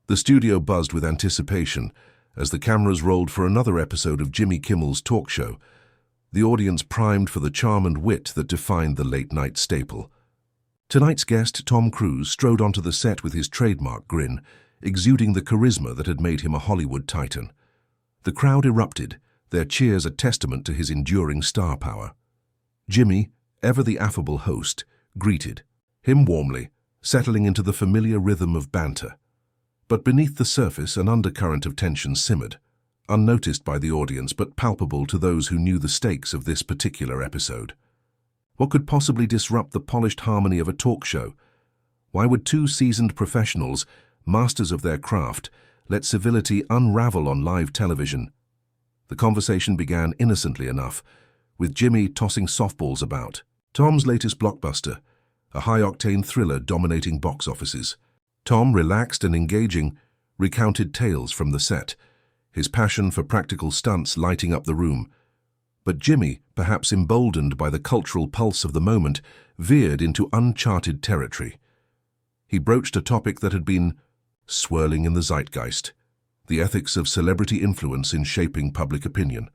The studio buzzed with anticipation as the cameras rolled for another episode of Jimmy Kimmel's talk show, the audience primed for the charm and wit that defined the late-night staple. Tonight's guest, Tom Cruise, strode onto the set with his trademark grin, exuding the charisma that had made him a Hollywood titan. The crowd erupted, their cheers a testament to his enduring star power. Jimmy, ever the affable host, greeted him warmly, settling into the familiar rhythm of banter. But beneath the surface, an undercurrent of tension simmered, unnoticed by the audience but palpable to those who knew the stakes of this particular episode. What could possibly disrupt the polished harmony of a talk show? Why would two seasoned professionals, masters of their craft, let civility unravel on live television? The conversation began innocently enough, with Jimmy tossing softballs about. Tom's latest blockbuster, a high-octane thriller dominating box offices. Tom, relaxed and engaging, recounted tales from the set, his passion for practical stunts lighting up the room. But Jimmy, perhaps emboldened by the cultural pulse of the moment, veered into uncharted territory. He broached a topic that had been swirling in the zeitgeist: the ethics of celebrity influence in shaping public opinion.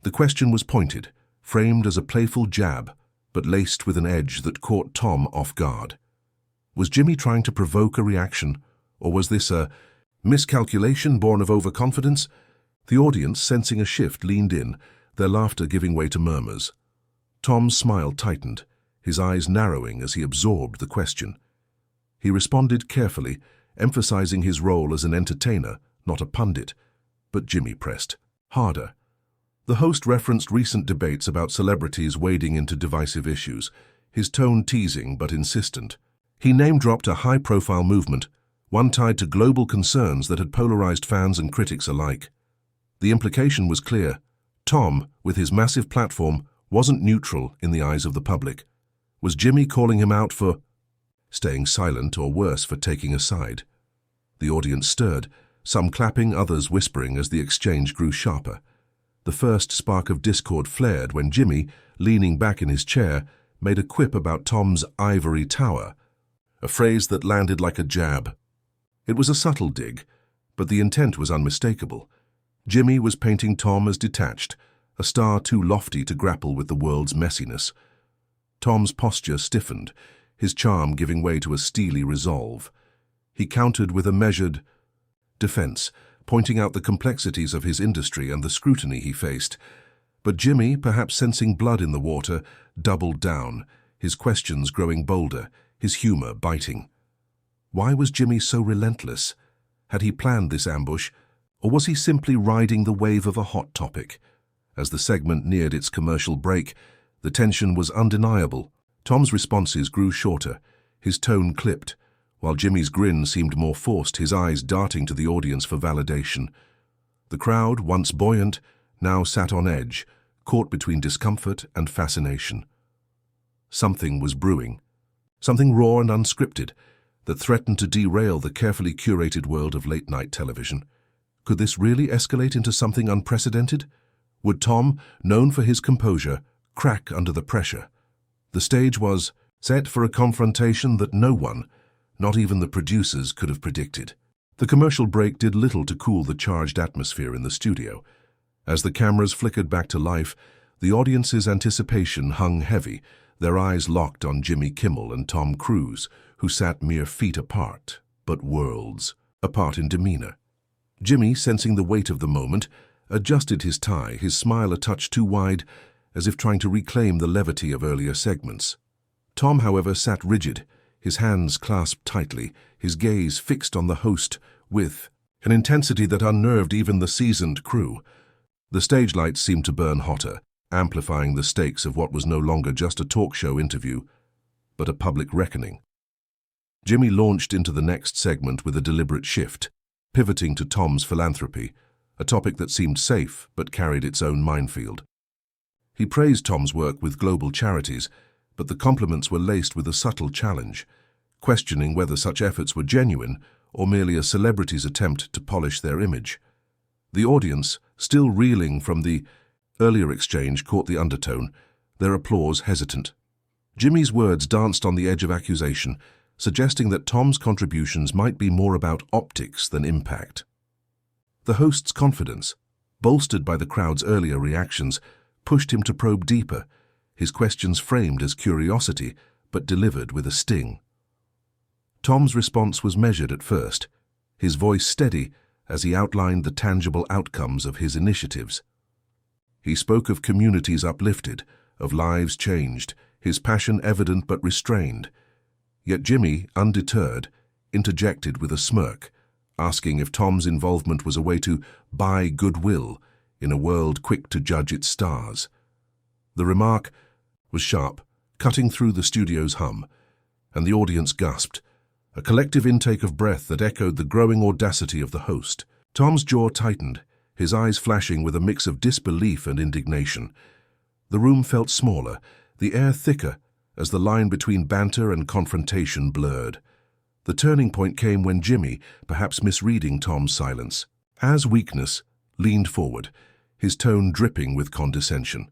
The question was pointed, framed as a playful jab, but laced with an edge that caught Tom off guard. Was Jimmy trying to provoke a reaction, or was this a miscalculation born of overconfidence? The audience, sensing a shift, leaned in, their laughter giving way to murmurs. Tom's smile tightened, his eyes narrowing as he absorbed the question. He responded carefully, emphasizing his role as an entertainer, not a pundit. But Jimmy pressed harder. The host referenced recent debates about celebrities wading into divisive issues, his tone teasing but insistent. He name-dropped a high-profile movement, one tied to global concerns that had polarized fans and critics alike. The implication was clear. Tom, with his massive platform, wasn't neutral in the eyes of the public. Was Jimmy calling him out for staying silent, or worse, for taking a side? The audience stirred, some clapping, others whispering as the exchange grew sharper. The first spark of discord flared when Jimmy, leaning back in his chair, made a quip about Tom's ivory tower, a phrase that landed like a jab. It was a subtle dig, but the intent was unmistakable. Jimmy was painting Tom as detached, a star too lofty to grapple with the world's messiness. Tom's posture stiffened, his charm giving way to a steely resolve. He countered with a measured defense, pointing out the complexities of his industry and the scrutiny he faced. But Jimmy, perhaps sensing blood in the water, doubled down, his questions growing bolder, his humor biting. Why was Jimmy so relentless? Had he planned this ambush, or was he simply riding the wave of a hot topic? As the segment neared its commercial break, the tension was undeniable. Tom's responses grew shorter, his tone clipped, while Jimmy's grin seemed more forced, his eyes darting to the audience for validation. The crowd, once buoyant, now sat on edge, caught between discomfort and fascination. Something was brewing, something raw and unscripted, that threatened to derail the carefully curated world of late-night television. Could this really escalate into something unprecedented? Would Tom, known for his composure, crack under the pressure? The stage was set for a confrontation that no one, not even the producers, could have predicted. The commercial break did little to cool the charged atmosphere in the studio. As the cameras flickered back to life, the audience's anticipation hung heavy, their eyes locked on Jimmy Kimmel and Tom Cruise, who sat mere feet apart, but worlds apart in demeanor. Jimmy, sensing the weight of the moment, adjusted his tie, his smile a touch too wide, as if trying to reclaim the levity of earlier segments. Tom, however, sat rigid, his hands clasped tightly, his gaze fixed on the host with an intensity that unnerved even the seasoned crew. The stage lights seemed to burn hotter, amplifying the stakes of what was no longer just a talk show interview, but a public reckoning. Jimmy launched into the next segment with a deliberate shift, pivoting to Tom's philanthropy, a topic that seemed safe but carried its own minefield. He praised Tom's work with global charities, but the compliments were laced with a subtle challenge, questioning whether such efforts were genuine or merely a celebrity's attempt to polish their image. The audience, still reeling from the earlier exchange, caught the undertone, their applause hesitant. Jimmy's words danced on the edge of accusation, suggesting that Tom's contributions might be more about optics than impact. The host's confidence, bolstered by the crowd's earlier reactions, pushed him to probe deeper, his questions framed as curiosity but delivered with a sting. Tom's response was measured at first, his voice steady as he outlined the tangible outcomes of his initiatives. He spoke of communities uplifted, of lives changed, his passion evident but restrained. Yet Jimmy, undeterred, interjected with a smirk, asking if Tom's involvement was a way to buy goodwill in a world quick to judge its stars. The remark was sharp, cutting through the studio's hum, and the audience gasped, a collective intake of breath that echoed the growing audacity of the host. Tom's jaw tightened, his eyes flashing with a mix of disbelief and indignation. The room felt smaller, the air thicker, as the line between banter and confrontation blurred. The turning point came when Jimmy, perhaps misreading Tom's silence, as weakness, leaned forward, his tone dripping with condescension.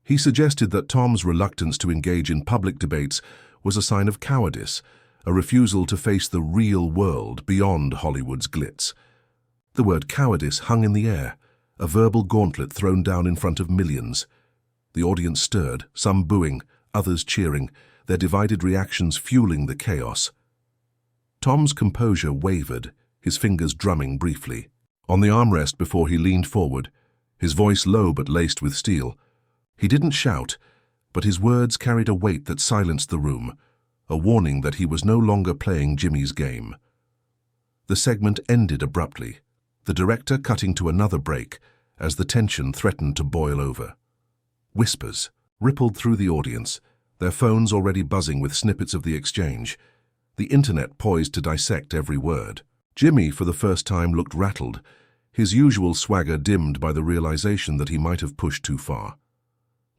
He suggested that Tom's reluctance to engage in public debates was a sign of cowardice, a refusal to face the real world beyond Hollywood's glitz. The word cowardice hung in the air, a verbal gauntlet thrown down in front of millions. The audience stirred, some booing, others cheering, their divided reactions fueling the chaos. Tom's composure wavered, his fingers drumming briefly. On the armrest before he leaned forward, his voice low but laced with steel. He didn't shout, but his words carried a weight that silenced the room, a warning that he was no longer playing Jimmy's game. The segment ended abruptly, the director cutting to another break as the tension threatened to boil over. Whispers rippled through the audience, their phones already buzzing with snippets of the exchange, the internet poised to dissect every word. Jimmy, for the first time, looked rattled, his usual swagger dimmed by the realization that he might have pushed too far.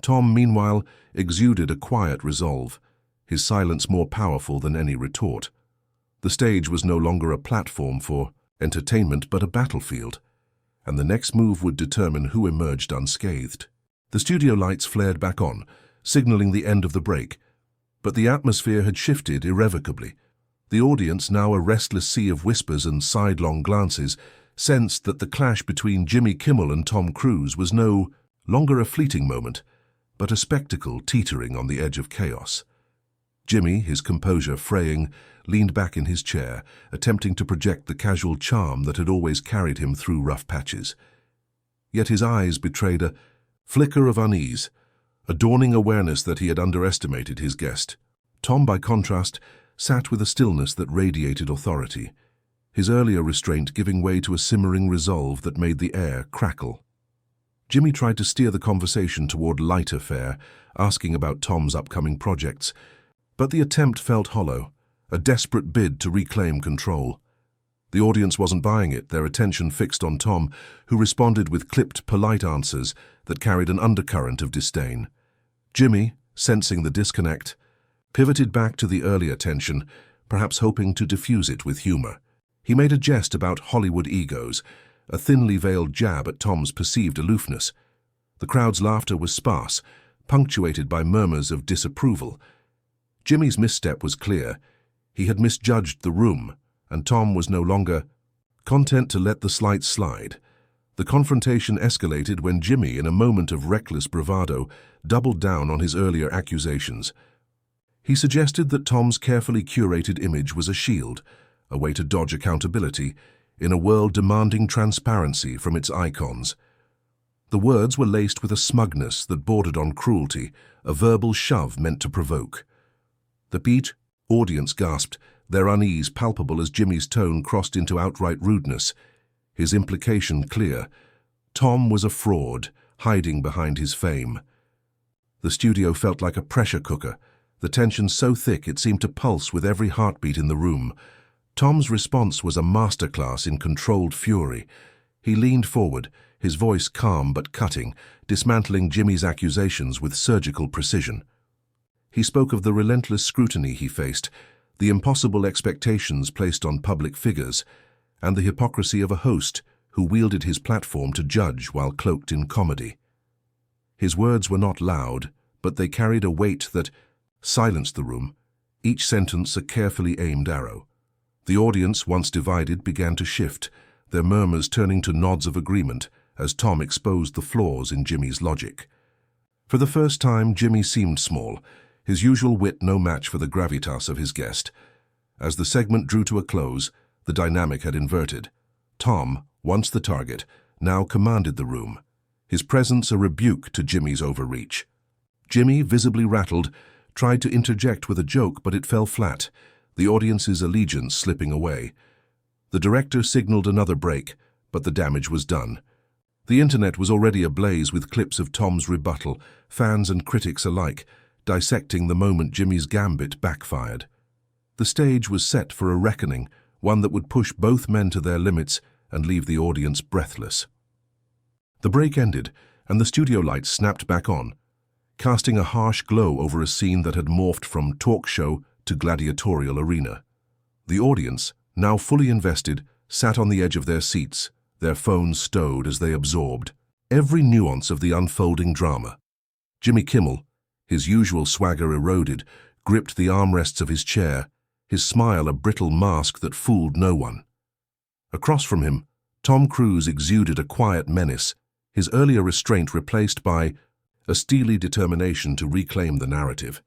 Tom, meanwhile, exuded a quiet resolve, his silence more powerful than any retort. The stage was no longer a platform for entertainment but a battlefield, and the next move would determine who emerged unscathed. The studio lights flared back on, signaling the end of the break, but the atmosphere had shifted irrevocably. The audience, now a restless sea of whispers and sidelong glances, sensed that the clash between Jimmy Kimmel and Tom Cruise was no longer a fleeting moment, but a spectacle teetering on the edge of chaos. Jimmy, his composure fraying, leaned back in his chair, attempting to project the casual charm that had always carried him through rough patches. Yet his eyes betrayed a flicker of unease, a dawning awareness that he had underestimated his guest. Tom, by contrast, sat with a stillness that radiated authority, his earlier restraint giving way to a simmering resolve that made the air crackle. Jimmy tried to steer the conversation toward lighter fare, asking about Tom's upcoming projects, but the attempt felt hollow, a desperate bid to reclaim control. The audience wasn't buying it, their attention fixed on Tom, who responded with clipped, polite answers that carried an undercurrent of disdain. Jimmy, sensing the disconnect, pivoted back to the earlier tension, perhaps hoping to diffuse it with humor. He made a jest about Hollywood egos, a thinly veiled jab at Tom's perceived aloofness. The crowd's laughter was sparse, punctuated by murmurs of disapproval. Jimmy's misstep was clear. He had misjudged the room, and Tom was no longer content to let the slight slide. The confrontation escalated when Jimmy, in a moment of reckless bravado, doubled down on his earlier accusations. He suggested that Tom's carefully curated image was a shield, a way to dodge accountability, in a world demanding transparency from its icons. The words were laced with a smugness that bordered on cruelty, a verbal shove meant to provoke. The beat audience gasped, their unease palpable as Jimmy's tone crossed into outright rudeness, his implication clear. Tom was a fraud, hiding behind his fame. The studio felt like a pressure cooker, the tension so thick it seemed to pulse with every heartbeat in the room. Tom's response was a masterclass in controlled fury. He leaned forward, his voice calm but cutting, dismantling Jimmy's accusations with surgical precision. He spoke of the relentless scrutiny he faced, the impossible expectations placed on public figures, and the hypocrisy of a host who wielded his platform to judge while cloaked in comedy. His words were not loud, but they carried a weight that silenced the room, each sentence a carefully aimed arrow. The audience, once divided, began to shift, their murmurs turning to nods of agreement as Tom exposed the flaws in Jimmy's logic. For the first time, Jimmy seemed small, his usual wit no match for the gravitas of his guest. As the segment drew to a close, the dynamic had inverted. Tom, once the target, now commanded the room, his presence a rebuke to Jimmy's overreach. Jimmy, visibly rattled, tried to interject with a joke, but it fell flat, the audience's allegiance slipping away. The director signaled another break, but the damage was done. The internet was already ablaze with clips of Tom's rebuttal, fans and critics alike, dissecting the moment Jimmy's gambit backfired. The stage was set for a reckoning, one that would push both men to their limits and leave the audience breathless. The break ended, and the studio lights snapped back on, casting a harsh glow over a scene that had morphed from talk show to gladiatorial arena. The audience, now fully invested, sat on the edge of their seats, their phones stowed as they absorbed every nuance of the unfolding drama. Jimmy Kimmel, his usual swagger eroded, gripped the armrests of his chair, his smile a brittle mask that fooled no one. Across from him, Tom Cruise exuded a quiet menace, his earlier restraint replaced by a steely determination to reclaim the narrative.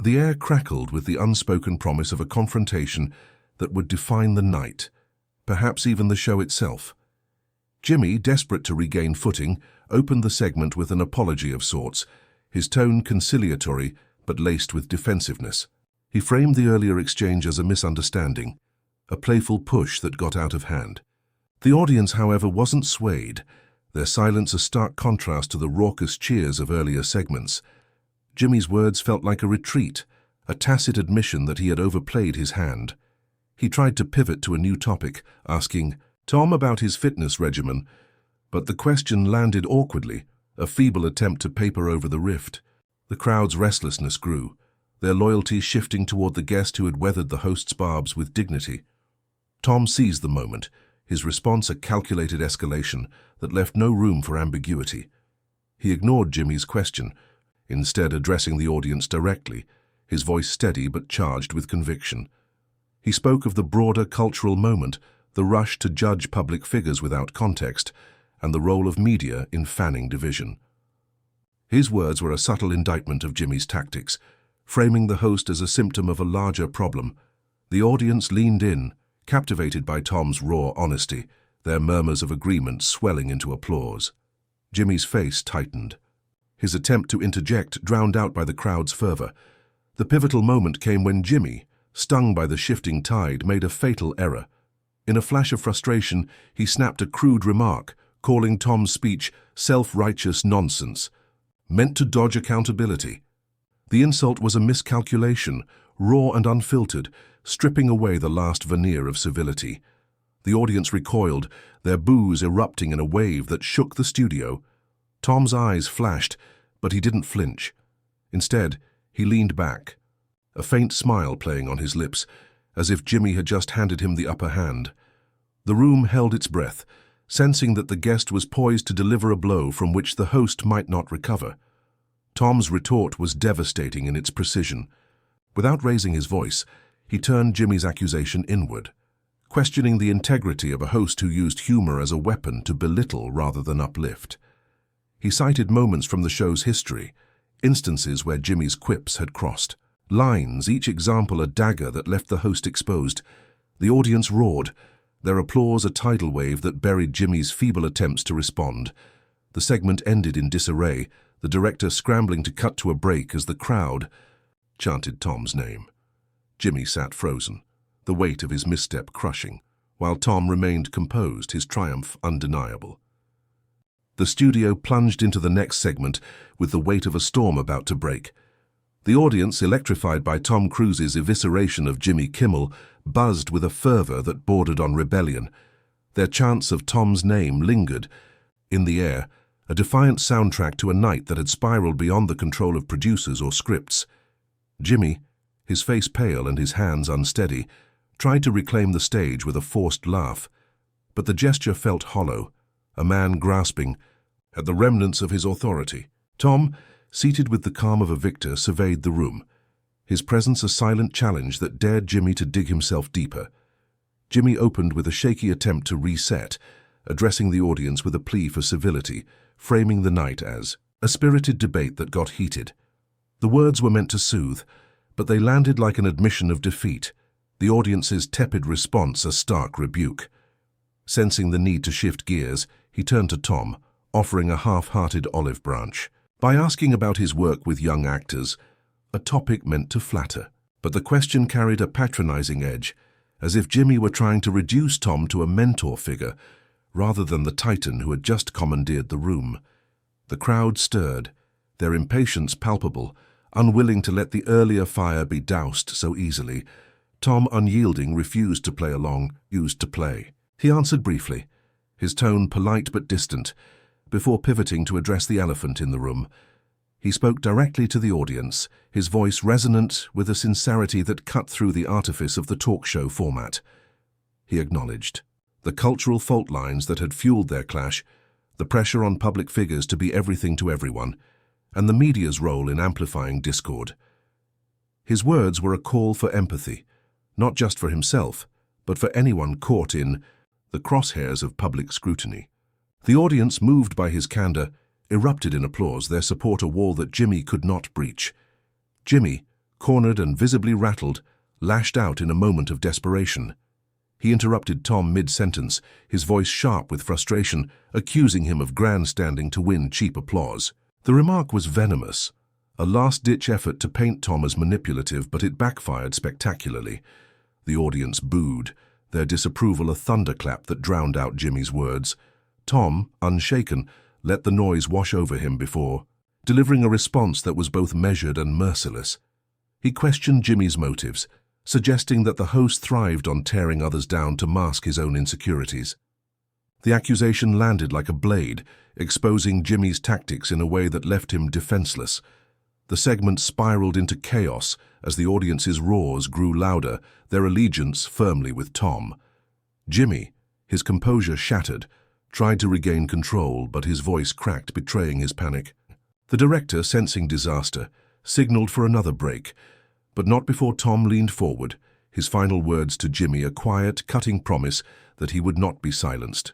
The air crackled with the unspoken promise of a confrontation that would define the night, perhaps even the show itself. Jimmy, desperate to regain footing, opened the segment with an apology of sorts, his tone conciliatory but laced with defensiveness. He framed the earlier exchange as a misunderstanding, a playful push that got out of hand. The audience, however, wasn't swayed, their silence a stark contrast to the raucous cheers of earlier segments. Jimmy's words felt like a retreat, a tacit admission that he had overplayed his hand. He tried to pivot to a new topic, asking Tom about his fitness regimen, but the question landed awkwardly, a feeble attempt to paper over the rift. The crowd's restlessness grew, their loyalty shifting toward the guest who had weathered the host's barbs with dignity. Tom seized the moment, his response a calculated escalation that left no room for ambiguity. He ignored Jimmy's question, instead addressing the audience directly, his voice steady but charged with conviction. He spoke of the broader cultural moment, the rush to judge public figures without context, and the role of media in fanning division. His words were a subtle indictment of Jimmy's tactics, framing the host as a symptom of a larger problem. The audience leaned in, captivated by Tom's raw honesty, their murmurs of agreement swelling into applause. Jimmy's face tightened, his attempt to interject drowned out by the crowd's fervor. The pivotal moment came when Jimmy, stung by the shifting tide, made a fatal error. In a flash of frustration, he snapped a crude remark, calling Tom's speech self-righteous nonsense, meant to dodge accountability. The insult was a miscalculation, raw and unfiltered, stripping away the last veneer of civility. The audience recoiled, their boos erupting in a wave that shook the studio. Tom's eyes flashed, but he didn't flinch. Instead, he leaned back, a faint smile playing on his lips, as if Jimmy had just handed him the upper hand. The room held its breath, sensing that the guest was poised to deliver a blow from which the host might not recover. Tom's retort was devastating in its precision. Without raising his voice, he turned Jimmy's accusation inward, questioning the integrity of a host who used humor as a weapon to belittle rather than uplift. He cited moments from the show's history, instances where Jimmy's quips had crossed lines, each example a dagger that left the host exposed. The audience roared, their applause a tidal wave that buried Jimmy's feeble attempts to respond. The segment ended in disarray, the director scrambling to cut to a break as the crowd chanted Tom's name. Jimmy sat frozen, the weight of his misstep crushing, while Tom remained composed, his triumph undeniable. The studio plunged into the next segment with the weight of a storm about to break. The audience, electrified by Tom Cruise's evisceration of Jimmy Kimmel, buzzed with a fervor that bordered on rebellion. Their chants of Tom's name lingered in the air, a defiant soundtrack to a night that had spiraled beyond the control of producers or scripts. Jimmy, his face pale and his hands unsteady, tried to reclaim the stage with a forced laugh, but the gesture felt hollow, a man grasping at the remnants of his authority. Tom, seated with the calm of a victor, surveyed the room, his presence a silent challenge that dared Jimmy to dig himself deeper. Jimmy opened with a shaky attempt to reset, addressing the audience with a plea for civility, framing the night as a spirited debate that got heated. The words were meant to soothe, but they landed like an admission of defeat, the audience's tepid response a stark rebuke. Sensing the need to shift gears, he turned to Tom, offering a half-hearted olive branch. By asking about his work with young actors, a topic meant to flatter, but the question carried a patronizing edge, as if Jimmy were trying to reduce Tom to a mentor figure, rather than the titan who had just commandeered the room. The crowd stirred, their impatience palpable, unwilling to let the earlier fire be doused so easily. Tom, unyielding, refused to play along, used to play. He answered briefly, his tone polite but distant, before pivoting to address the elephant in the room. He spoke directly to the audience, his voice resonant with a sincerity that cut through the artifice of the talk show format. He acknowledged the cultural fault lines that had fueled their clash, the pressure on public figures to be everything to everyone, and the media's role in amplifying discord. His words were a call for empathy, not just for himself, but for anyone caught in the crosshairs of public scrutiny. The audience, moved by his candor, erupted in applause, their support a wall that Jimmy could not breach. Jimmy, cornered and visibly rattled, lashed out in a moment of desperation. He interrupted Tom mid-sentence, his voice sharp with frustration, accusing him of grandstanding to win cheap applause. The remark was venomous, a last-ditch effort to paint Tom as manipulative, but it backfired spectacularly. The audience booed, their disapproval a thunderclap that drowned out Jimmy's words. Tom, unshaken, let the noise wash over him before delivering a response that was both measured and merciless. He questioned Jimmy's motives, suggesting that the host thrived on tearing others down to mask his own insecurities. The accusation landed like a blade, exposing Jimmy's tactics in a way that left him defenseless. The segment spiraled into chaos as the audience's roars grew louder, their allegiance firmly with Tom. Jimmy, his composure shattered, tried to regain control, but his voice cracked, betraying his panic. The director, sensing disaster, signaled for another break, but not before Tom leaned forward, his final words to Jimmy a quiet, cutting promise that he would not be silenced.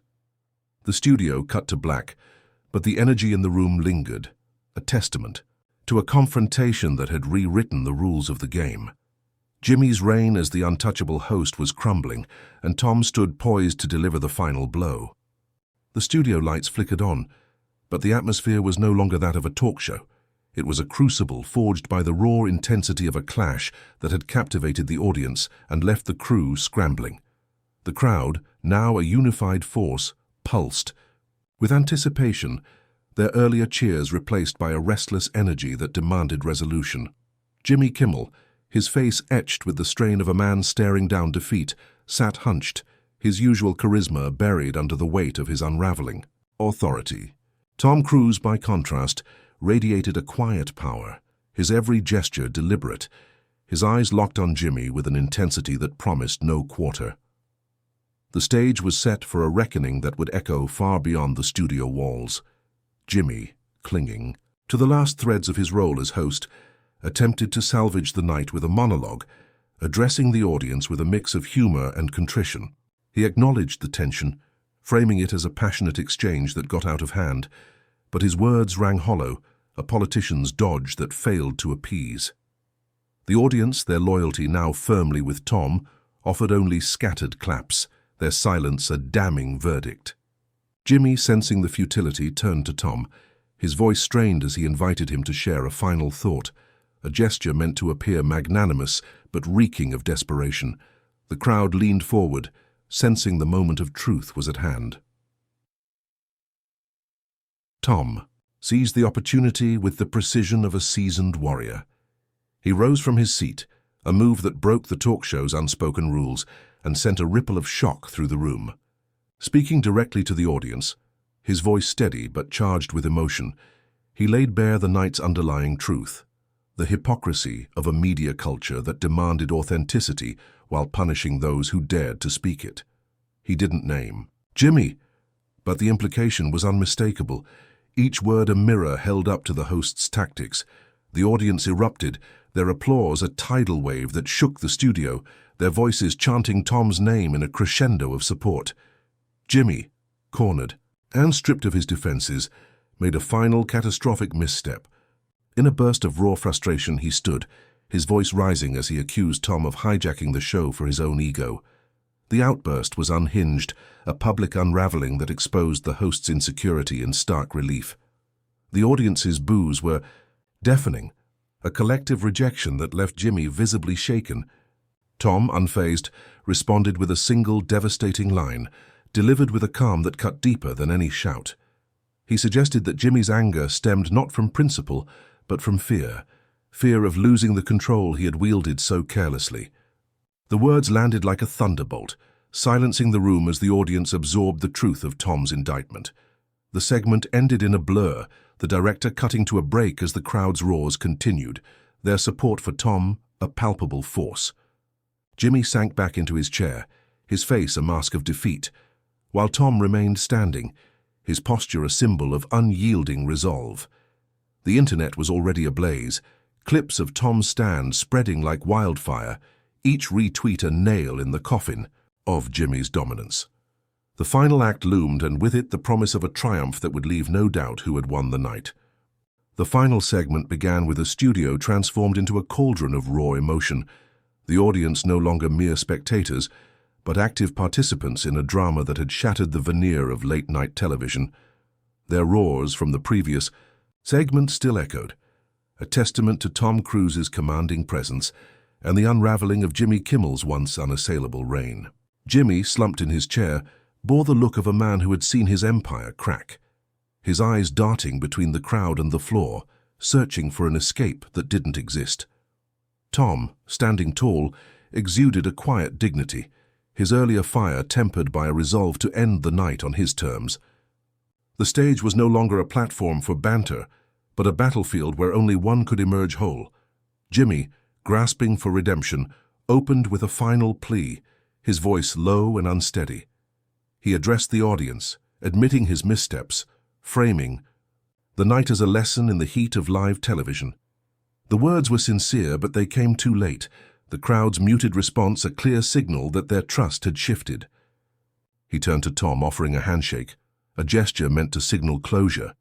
The studio cut to black, but the energy in the room lingered, a testament to a confrontation that had rewritten the rules of the game. Jimmy's reign as the untouchable host was crumbling, and Tom stood poised to deliver the final blow. The studio lights flickered on, but the atmosphere was no longer that of a talk show. It was a crucible forged by the raw intensity of a clash that had captivated the audience and left the crew scrambling. The crowd, now a unified force, pulsed with anticipation, their earlier cheers replaced by a restless energy that demanded resolution. Jimmy Kimmel, his face etched with the strain of a man staring down defeat, sat hunched, his usual charisma buried under the weight of his unraveling authority. Tom Cruise, by contrast, radiated a quiet power, his every gesture deliberate, his eyes locked on Jimmy with an intensity that promised no quarter. The stage was set for a reckoning that would echo far beyond the studio walls. Jimmy, clinging to the last threads of his role as host, attempted to salvage the night with a monologue, addressing the audience with a mix of humor and contrition. He acknowledged the tension, framing it as a passionate exchange that got out of hand, but his words rang hollow, a politician's dodge that failed to appease. The audience, their loyalty now firmly with Tom, offered only scattered claps, their silence a damning verdict. Jimmy, sensing the futility, turned to Tom, his voice strained as he invited him to share a final thought, a gesture meant to appear magnanimous but reeking of desperation. The crowd leaned forward, sensing the moment of truth was at hand. Tom seized the opportunity with the precision of a seasoned warrior. He rose from his seat, a move that broke the talk show's unspoken rules and sent a ripple of shock through the room. Speaking directly to the audience, his voice steady but charged with emotion, he laid bare the night's underlying truth, the hypocrisy of a media culture that demanded authenticity while punishing those who dared to speak it. He didn't name Jimmy, but the implication was unmistakable, each word a mirror held up to the host's tactics. The audience erupted, their applause a tidal wave that shook the studio, their voices chanting Tom's name in a crescendo of support. Jimmy, cornered and stripped of his defenses, made a final catastrophic misstep. In a burst of raw frustration he stood, his voice rising as he accused Tom of hijacking the show for his own ego. The outburst was unhinged, a public unraveling that exposed the host's insecurity in stark relief. The audience's boos were deafening, a collective rejection that left Jimmy visibly shaken. Tom, unfazed, responded with a single devastating line, delivered with a calm that cut deeper than any shout. He suggested that Jimmy's anger stemmed not from principle, but from fear of losing the control he had wielded so carelessly. The words landed like a thunderbolt, silencing the room as the audience absorbed the truth of Tom's indictment. The segment ended in a blur, the director cutting to a break as the crowd's roars continued, their support for Tom a palpable force. Jimmy sank back into his chair, his face a mask of defeat, while Tom remained standing, his posture a symbol of unyielding resolve. The internet was already ablaze, clips of Tom's stand spreading like wildfire, each retweet a nail in the coffin of Jimmy's dominance. The final act loomed, and with it the promise of a triumph that would leave no doubt who had won the night. The final segment began with a studio transformed into a cauldron of raw emotion, the audience no longer mere spectators, but active participants in a drama that had shattered the veneer of late-night television. Their roars from the previous segment still echoed, a testament to Tom Cruise's commanding presence and the unraveling of Jimmy Kimmel's once unassailable reign. Jimmy, slumped in his chair, bore the look of a man who had seen his empire crack, his eyes darting between the crowd and the floor, searching for an escape that didn't exist. Tom, standing tall, exuded a quiet dignity, his earlier fire tempered by a resolve to end the night on his terms. The stage was no longer a platform for banter, but a battlefield where only one could emerge whole. Jimmy, grasping for redemption, opened with a final plea, his voice low and unsteady. He addressed the audience, admitting his missteps, framing the night as a lesson in the heat of live television. The words were sincere, but they came too late, the crowd's muted response a clear signal that their trust had shifted. He turned to Tom, offering a handshake, a gesture meant to signal closure.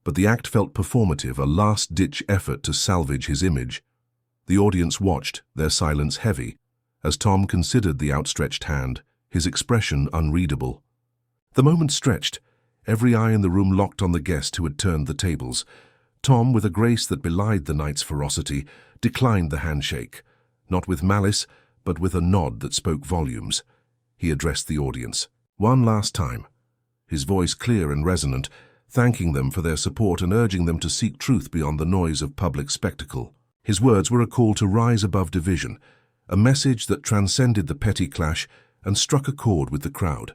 But the act felt performative, a last-ditch effort to salvage his image. The audience watched, their silence heavy, as Tom considered the outstretched hand, his expression unreadable. The moment stretched, every eye in the room locked on the guest who had turned the tables. Tom, with a grace that belied the night's ferocity, declined the handshake, not with malice, but with a nod that spoke volumes. He addressed the audience, one last time, his voice clear and resonant, thanking them for their support and urging them to seek truth beyond the noise of public spectacle. His words were a call to rise above division, a message that transcended the petty clash and struck a chord with the crowd.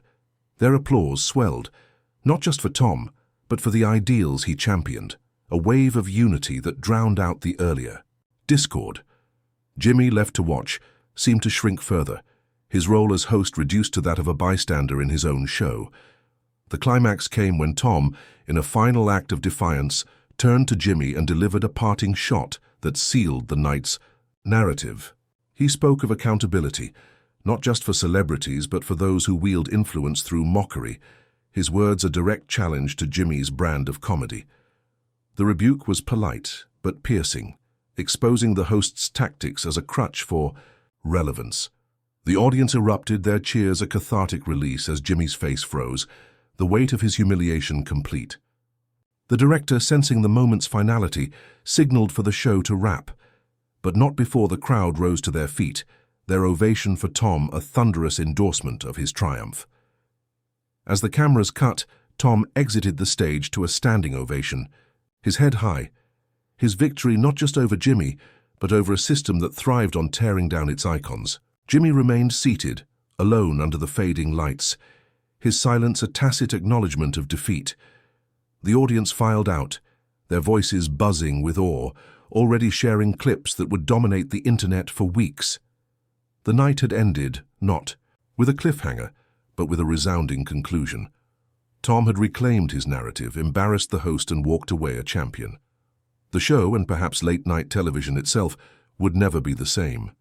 Their applause swelled, not just for Tom, but for the ideals he championed, a wave of unity that drowned out the earlier discord. Jimmy, left to watch, seemed to shrink further, his role as host reduced to that of a bystander in his own show. The climax came when Tom, in a final act of defiance, turned to Jimmy and delivered a parting shot that sealed the night's narrative. He spoke of accountability, not just for celebrities but for those who wield influence through mockery, his words a direct challenge to Jimmy's brand of comedy. The rebuke was polite but piercing, exposing the host's tactics as a crutch for relevance. The audience erupted, their cheers a cathartic release as Jimmy's face froze, the weight of his humiliation complete. The director, sensing the moment's finality, signaled for the show to wrap, but not before the crowd rose to their feet, their ovation for Tom a thunderous endorsement of his triumph. As the cameras cut, Tom exited the stage to a standing ovation, his head high, his victory not just over Jimmy, but over a system that thrived on tearing down its icons. Jimmy remained seated, alone under the fading lights, his silence a tacit acknowledgement of defeat. The audience filed out, their voices buzzing with awe, already sharing clips that would dominate the internet for weeks. The night had ended, not with a cliffhanger, but with a resounding conclusion. Tom had reclaimed his narrative, embarrassed the host, and walked away a champion. The show, and perhaps late-night television itself, would never be the same.